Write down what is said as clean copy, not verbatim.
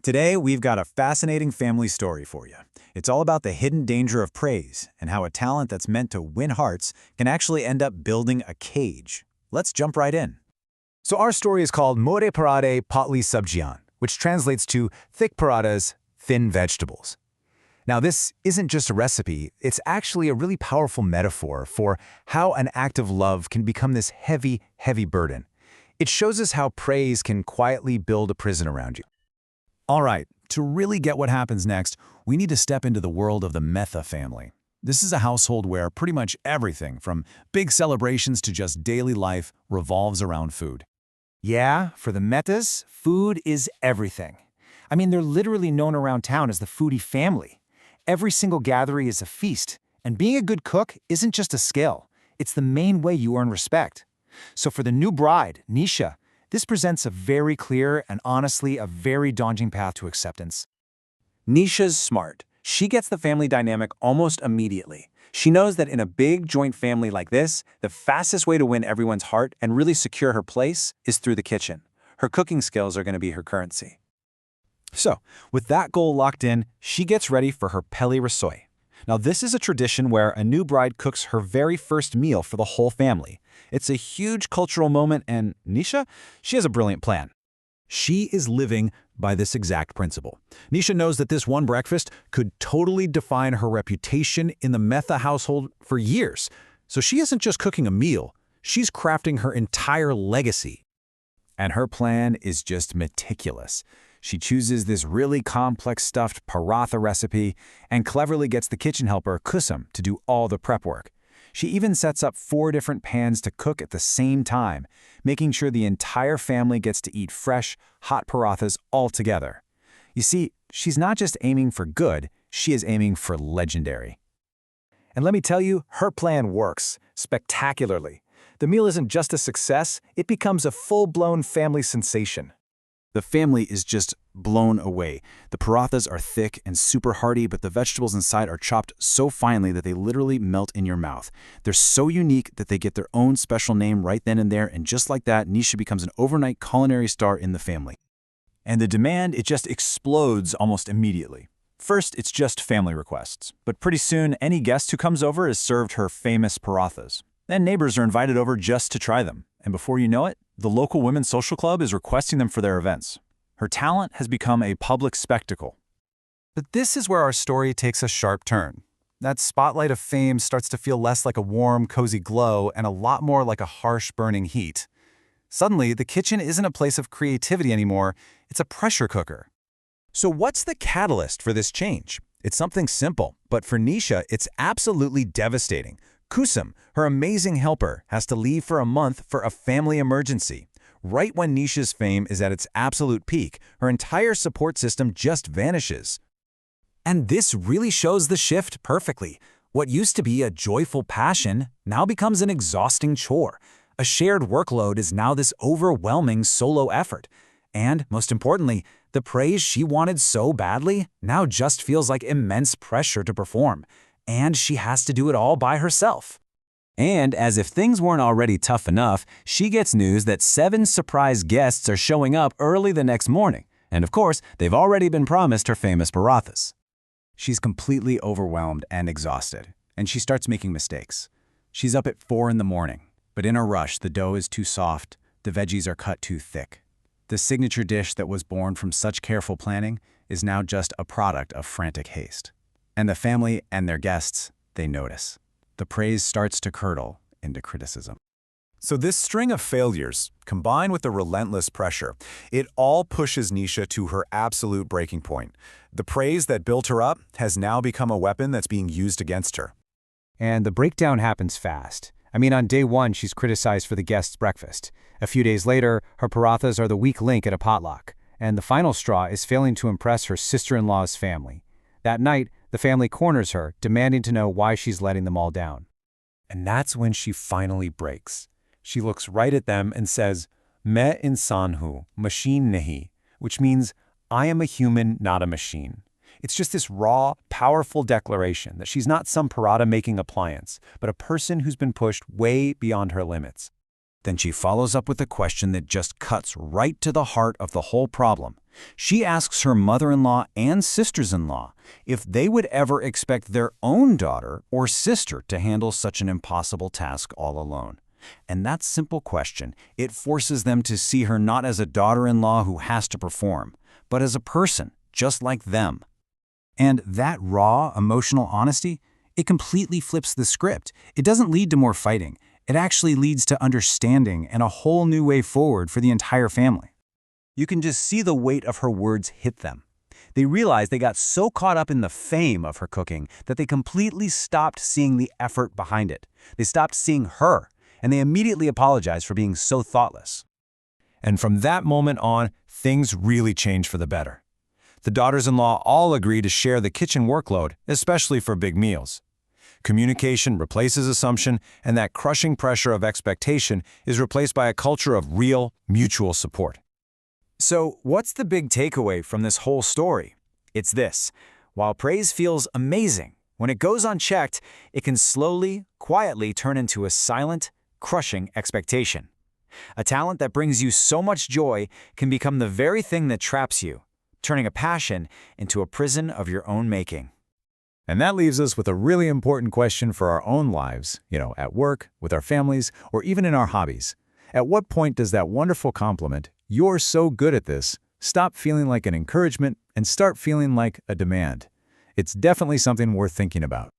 Today, we've got a fascinating family story for you. It's all about the hidden danger of praise and how a talent that's meant to win hearts can actually end up building a cage. Let's jump right in. So our story is called Mota Parathas Patli Sabjiyan, which translates to thick parathas, thin vegetables. Now, this isn't just a recipe, it's actually a really powerful metaphor for how an act of love can become this heavy, heavy burden. It shows us how praise can quietly build a prison around you. All right, to really get what happens next, we need to step into the world of the Mehta family. This is a household where pretty much everything, from big celebrations to just daily life, revolves around food. Yeah, for the Mehtas, food is everything. I mean, they're literally known around town as the foodie family. Every single gathering is a feast, and being a good cook isn't just a skill. It's the main way you earn respect. So for the new bride, Nisha, this presents a very clear and honestly a very daunting path to acceptance. Nisha's smart. She gets the family dynamic almost immediately. She knows that in a big joint family like this, the fastest way to win everyone's heart and really secure her place is through the kitchen. Her cooking skills are going to be her currency. So, with that goal locked in, she gets ready for her Peli Rasoi. Now, this is a tradition where a new bride cooks her very first meal for the whole family. It's a huge cultural moment, and Nisha, she has a brilliant plan. She is living by this exact principle. Nisha knows that this one breakfast could totally define her reputation in the Mehta household for years. So she isn't just cooking a meal, she's crafting her entire legacy. And her plan is just meticulous. She chooses this really complex stuffed paratha recipe and cleverly gets the kitchen helper, Kusum, to do all the prep work. She even sets up 4 different pans to cook at the same time, making sure the entire family gets to eat fresh, hot parathas all together. You see, she's not just aiming for good, she is aiming for legendary. And let me tell you, her plan works spectacularly. The meal isn't just a success, it becomes a full-blown family sensation. The family is just blown away. The parathas are thick and super hearty, but the vegetables inside are chopped so finely that they literally melt in your mouth. They're so unique that they get their own special name right then and there, and just like that, Nisha becomes an overnight culinary star in the family. And the demand, it just explodes almost immediately. First, it's just family requests, but pretty soon, any guest who comes over is served her famous parathas. Then neighbors are invited over just to try them, and before you know it, the local women's social club is requesting them for their events. Her talent has become a public spectacle. But this is where our story takes a sharp turn. That spotlight of fame starts to feel less like a warm, cozy glow and a lot more like a harsh, burning heat. Suddenly, the kitchen isn't a place of creativity anymore, it's a pressure cooker. So what's the catalyst for this change? It's something simple, but for Nisha, it's absolutely devastating. Kusum, her amazing helper, has to leave for a month for a family emergency. Right when Nisha's fame is at its absolute peak, her entire support system just vanishes. And this really shows the shift perfectly. What used to be a joyful passion now becomes an exhausting chore. A shared workload is now this overwhelming solo effort. And, most importantly, the praise she wanted so badly now just feels like immense pressure to perform. And she has to do it all by herself. And as if things weren't already tough enough, she gets news that 7 surprise guests are showing up early the next morning. And of course, they've already been promised her famous parathas. She's completely overwhelmed and exhausted, and she starts making mistakes. She's up at 4 in the morning, but in a rush, the dough is too soft, the veggies are cut too thick. The signature dish that was born from such careful planning is now just a product of frantic haste. And the family and their guests, they notice. The praise starts to curdle into criticism. So this string of failures, combined with the relentless pressure, it all pushes Nisha to her absolute breaking point. The praise that built her up has now become a weapon that's being used against her. And the breakdown happens fast. I mean, on day 1, she's criticized for the guests' breakfast. A few days later, her parathas are the weak link at a potluck. And the final straw is failing to impress her sister-in-law's family. That night, the family corners her, demanding to know why she's letting them all down. And that's when she finally breaks. She looks right at them and says, "Main insaan hu, machine nahi," which means, I am a human, not a machine. It's just this raw, powerful declaration that she's not some paratha-making appliance, but a person who's been pushed way beyond her limits. Then she follows up with a question that just cuts right to the heart of the whole problem. She asks her mother-in-law and sisters-in-law if they would ever expect their own daughter or sister to handle such an impossible task all alone. And that simple question, it forces them to see her not as a daughter-in-law who has to perform, but as a person, just like them. And that raw, emotional honesty, it completely flips the script. It doesn't lead to more fighting. It actually leads to understanding and a whole new way forward for the entire family. You can just see the weight of her words hit them. They realized they got so caught up in the fame of her cooking that they completely stopped seeing the effort behind it. They stopped seeing her, and they immediately apologized for being so thoughtless. And from that moment on, things really changed for the better. The daughters-in-law all agree to share the kitchen workload, especially for big meals. Communication replaces assumption, and that crushing pressure of expectation is replaced by a culture of real, mutual support. So, what's the big takeaway from this whole story? It's this: while praise feels amazing, when it goes unchecked, it can slowly, quietly turn into a silent, crushing expectation. A talent that brings you so much joy can become the very thing that traps you, turning a passion into a prison of your own making. And that leaves us with a really important question for our own lives, at work, with our families, or even in our hobbies. At what point does that wonderful compliment, "You're so good at this," stop feeling like an encouragement and start feeling like a demand? It's definitely something worth thinking about.